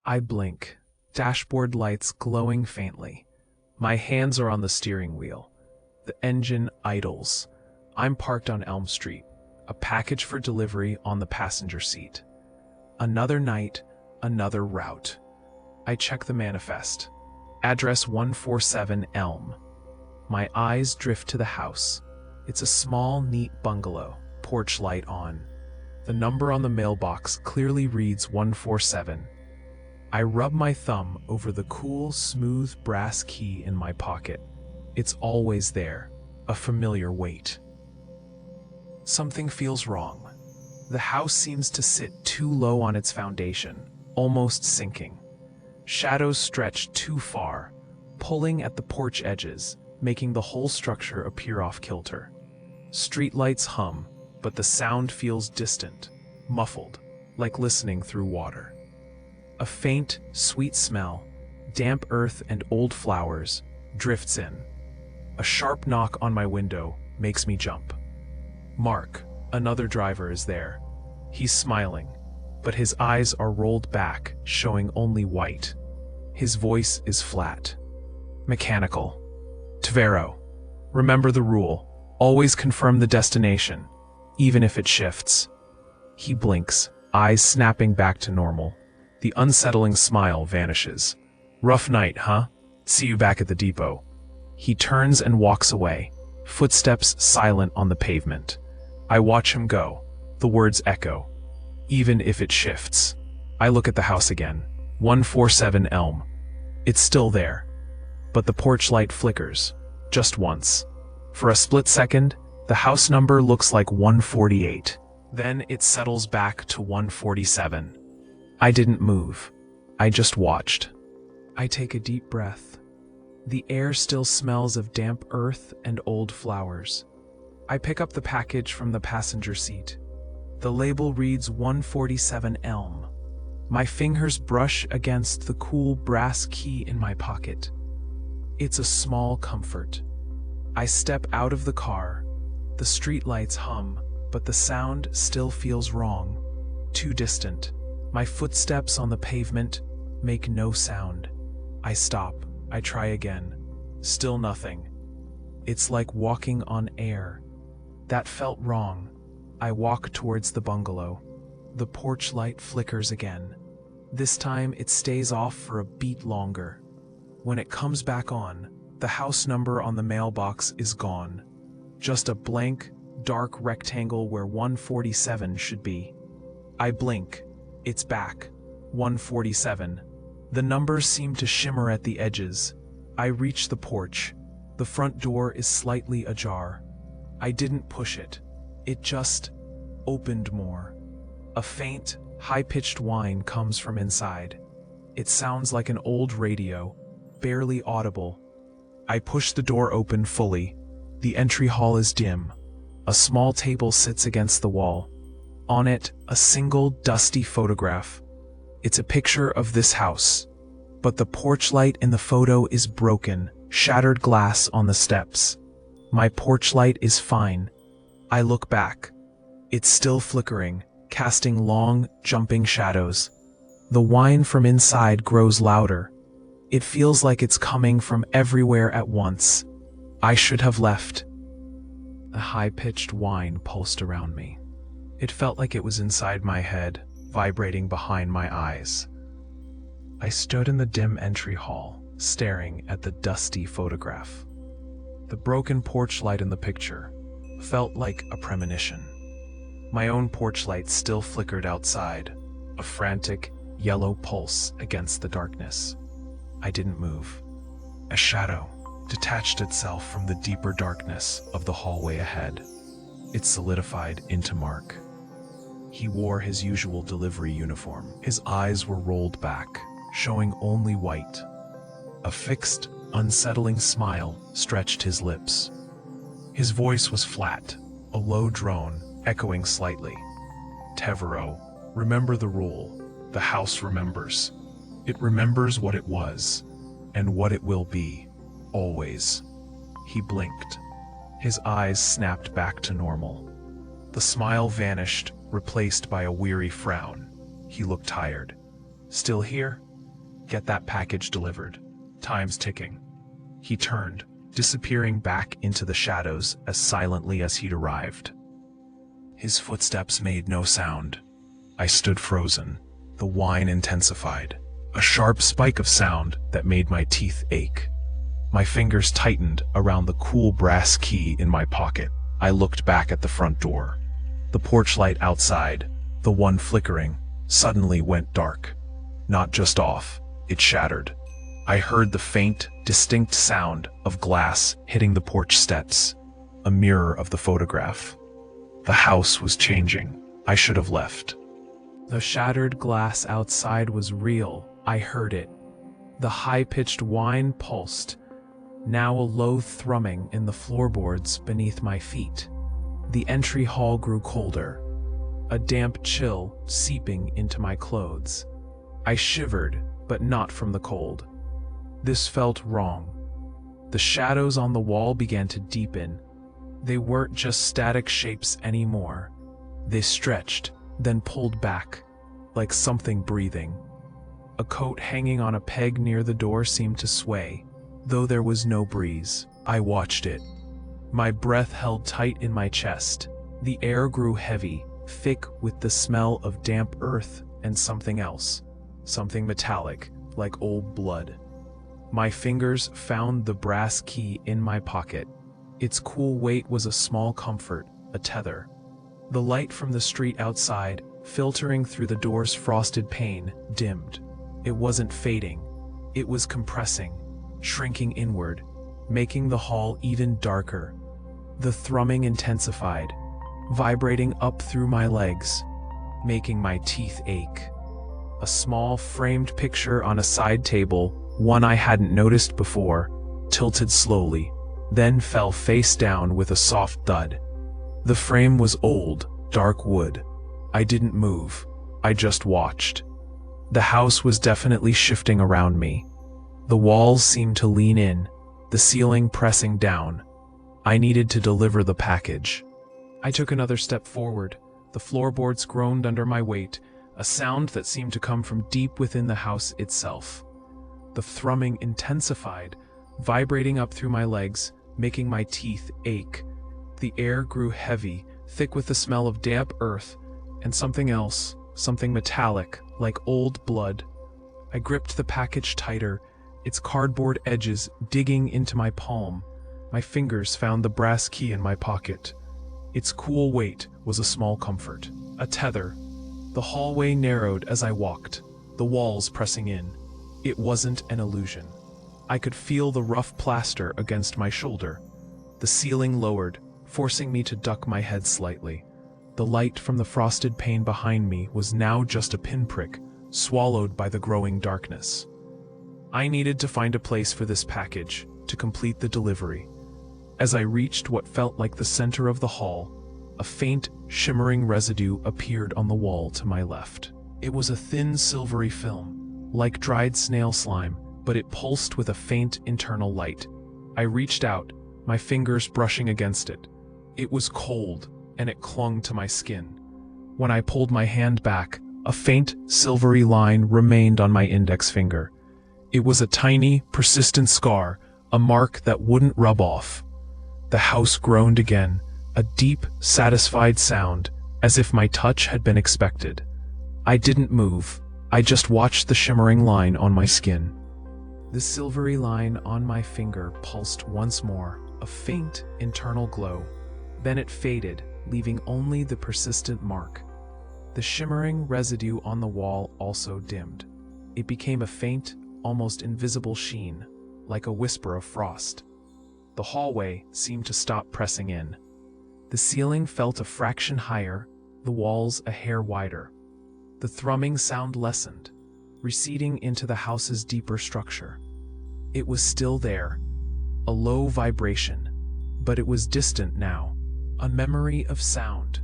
I blink, dashboard lights glowing faintly. My hands are on the steering wheel. The engine idles. I'm parked on Elm Street, a package for delivery on the passenger seat. Another night, another route. I check the manifest. Address 147 Elm. My eyes drift to the house. It's a small, neat bungalow, porch light on. The number on the mailbox clearly reads 147. I rub my thumb over the cool, smooth brass key in my pocket. It's always there, a familiar weight. Something feels wrong. The house seems to sit too low on its foundation, almost sinking. Shadows stretch too far, pulling at the porch edges, making the whole structure appear off-kilter. Streetlights hum, but the sound feels distant, muffled, like listening through water. A faint, sweet smell, damp earth and old flowers, drifts in. A sharp knock on my window makes me jump. Mark, another driver, is there. He's smiling, but his eyes are rolled back, showing only white. His voice is flat, mechanical. Tvero, remember the rule. Always confirm the destination, even if it shifts. He blinks, eyes snapping back to normal. The unsettling smile vanishes. Rough night, huh? See you back at the depot. He turns and walks away, footsteps silent on the pavement. I watch him go. The words echo. Even if it shifts. I look at the house again. 147 Elm. It's still there. But the porch light flickers. Just once. For a split second, the house number looks like 148. Then it settles back to 147. I didn't move. I just watched. I take a deep breath. The air still smells of damp earth and old flowers. I pick up the package from the passenger seat. The label reads 147 Elm. My fingers brush against the cool brass key in my pocket. It's a small comfort. I step out of the car. The streetlights hum, but the sound still feels wrong, too distant. My footsteps on the pavement make no sound. I stop. I try again. Still nothing. It's like walking on air. That felt wrong. I walk towards the bungalow. The porch light flickers again. This time it stays off for a beat longer. When it comes back on, the house number on the mailbox is gone. Just a blank, dark rectangle where 147 should be. I blink. It's back. 147. The numbers seem to shimmer at the edges. I reach the porch. The front door is slightly ajar. I didn't push it. It just opened more. A faint, high-pitched whine comes from inside. It sounds like an old radio, barely audible. I push the door open fully. The entry hall is dim. A small table sits against the wall. On it, a single, dusty photograph. It's a picture of this house. But the porch light in the photo is broken, shattered glass on the steps. My porch light is fine. I look back. It's still flickering, casting long, jumping shadows. The whine from inside grows louder. It feels like it's coming from everywhere at once. I should have left. A high-pitched whine pulsed around me. It felt like it was inside my head, vibrating behind my eyes. I stood in the dim entry hall, staring at the dusty photograph. The broken porch light in the picture felt like a premonition. My own porch light still flickered outside, a frantic, yellow pulse against the darkness. I didn't move. A shadow detached itself from the deeper darkness of the hallway ahead. It solidified into Mark. He wore his usual delivery uniform. His eyes were rolled back, showing only white. A fixed, unsettling smile stretched his lips. His voice was flat, a low drone, echoing slightly. Tvero, remember the rule. The house remembers. It remembers what it was, and what it will be, always. He blinked. His eyes snapped back to normal. The smile vanished, replaced by a weary frown. He looked tired. Still here? Get that package delivered. Time's ticking. He turned, disappearing back into the shadows as silently as he'd arrived. His footsteps made no sound. I stood frozen. The whine intensified. A sharp spike of sound that made my teeth ache. My fingers tightened around the cool brass key in my pocket. I looked back at the front door. The porch light outside, the one flickering, suddenly went dark. Not just off, it shattered. I heard the faint, distinct sound of glass hitting the porch steps, a mirror of the photograph. The house was changing. I should have left. The shattered glass outside was real. I heard it. The high-pitched whine pulsed, now a low thrumming in the floorboards beneath my feet. The entry hall grew colder, a damp chill seeping into my clothes. I shivered, but not from the cold. This felt wrong. The shadows on the wall began to deepen. They weren't just static shapes anymore. They stretched, then pulled back, like something breathing. A coat hanging on a peg near the door seemed to sway, though there was no breeze. I watched it. My breath held tight in my chest. The air grew heavy, thick with the smell of damp earth and something else. Something metallic, like old blood. My fingers found the brass key in my pocket. Its cool weight was a small comfort, a tether. The light from the street outside, filtering through the door's frosted pane, dimmed. It wasn't fading. It was compressing, shrinking inward, making the hall even darker. The thrumming intensified, vibrating up through my legs, making my teeth ache. A small framed picture on a side table, one I hadn't noticed before, tilted slowly, then fell face down with a soft thud. The frame was old, dark wood. I didn't move. I just watched. The house was definitely shifting around me. The walls seemed to lean in, the ceiling pressing down. I needed to deliver the package. I took another step forward. The floorboards groaned under my weight, a sound that seemed to come from deep within the house itself. The thrumming intensified, vibrating up through my legs, making my teeth ache. The air grew heavy, thick with the smell of damp earth, and something else, something metallic, like old blood. I gripped the package tighter, its cardboard edges digging into my palm. My fingers found the brass key in my pocket. Its cool weight was a small comfort, a tether. The hallway narrowed as I walked, the walls pressing in. It wasn't an illusion. I could feel the rough plaster against my shoulder. The ceiling lowered, forcing me to duck my head slightly. The light from the frosted pane behind me was now just a pinprick, swallowed by the growing darkness. I needed to find a place for this package, to complete the delivery. As I reached what felt like the center of the hall, a faint, shimmering residue appeared on the wall to my left. It was a thin, silvery film, like dried snail slime, but it pulsed with a faint, internal light. I reached out, my fingers brushing against it. It was cold, and it clung to my skin. When I pulled my hand back, a faint, silvery line remained on my index finger. It was a tiny, persistent scar, a mark that wouldn't rub off. The house groaned again, a deep, satisfied sound, as if my touch had been expected. I didn't move. I just watched the shimmering line on my skin. The silvery line on my finger pulsed once more, a faint, internal glow. Then it faded, leaving only the persistent mark. The shimmering residue on the wall also dimmed. It became a faint, almost invisible sheen, like a whisper of frost. The hallway seemed to stop pressing in. The ceiling felt a fraction higher, the walls a hair wider. The thrumming sound lessened, receding into the house's deeper structure. It was still there, a low vibration, but it was distant now, a memory of sound.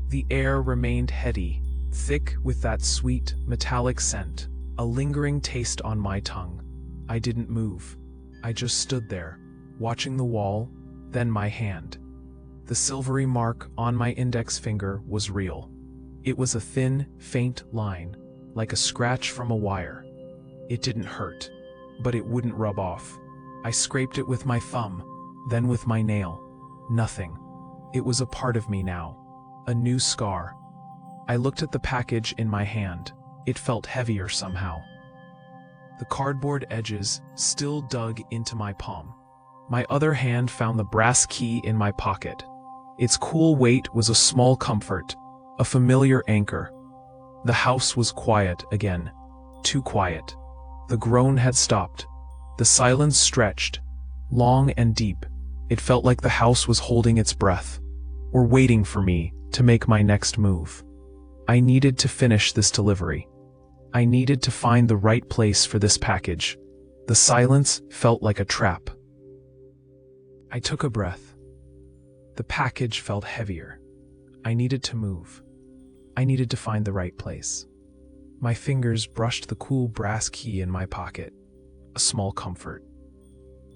The air remained heady, thick with that sweet, metallic scent, a lingering taste on my tongue. I didn't move. I just stood there, watching the wall, then my hand. The silvery mark on my index finger was real. It was a thin, faint line, like a scratch from a wire. It didn't hurt, but it wouldn't rub off. I scraped it with my thumb, then with my nail. Nothing. It was a part of me now. A new scar. I looked at the package in my hand. It felt heavier somehow. The cardboard edges still dug into my palm. My other hand found the brass key in my pocket. Its cool weight was a small comfort, a familiar anchor. The house was quiet again. Too quiet. The groan had stopped. The silence stretched, long and deep. It felt like the house was holding its breath, or waiting for me to make my next move. I needed to finish this delivery. I needed to find the right place for this package. The silence felt like a trap. I took a breath. The package felt heavier. I needed to move. I needed to find the right place. My fingers brushed the cool brass key in my pocket. A small comfort.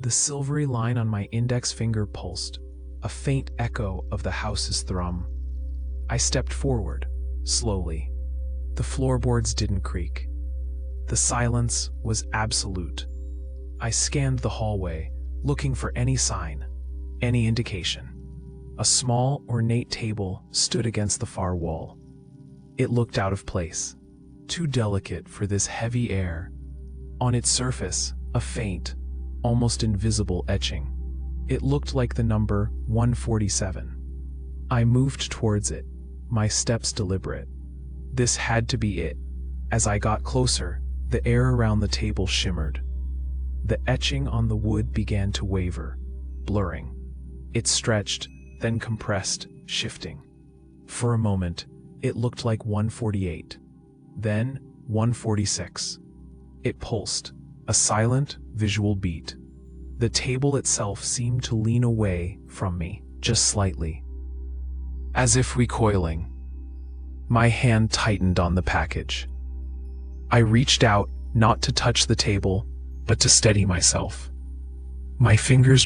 The silvery line on my index finger pulsed, a faint echo of the house's thrum. I stepped forward, slowly. The floorboards didn't creak. The silence was absolute. I scanned the hallway, looking for any sign, any indication. A small, ornate table stood against the far wall. It looked out of place, too delicate for this heavy air. On its surface, a faint, almost invisible etching. It looked like the number 147. I moved towards it, my steps deliberate. This had to be it. As I got closer, the air around the table shimmered. The etching on the wood began to waver, blurring. It stretched, then compressed, shifting. For a moment, it looked like 148. Then 146. It pulsed, a silent, visual beat. The table itself seemed to lean away from me, just slightly. As if recoiling. My hand tightened on the package. I reached out, not to touch the table, but to steady myself. My fingers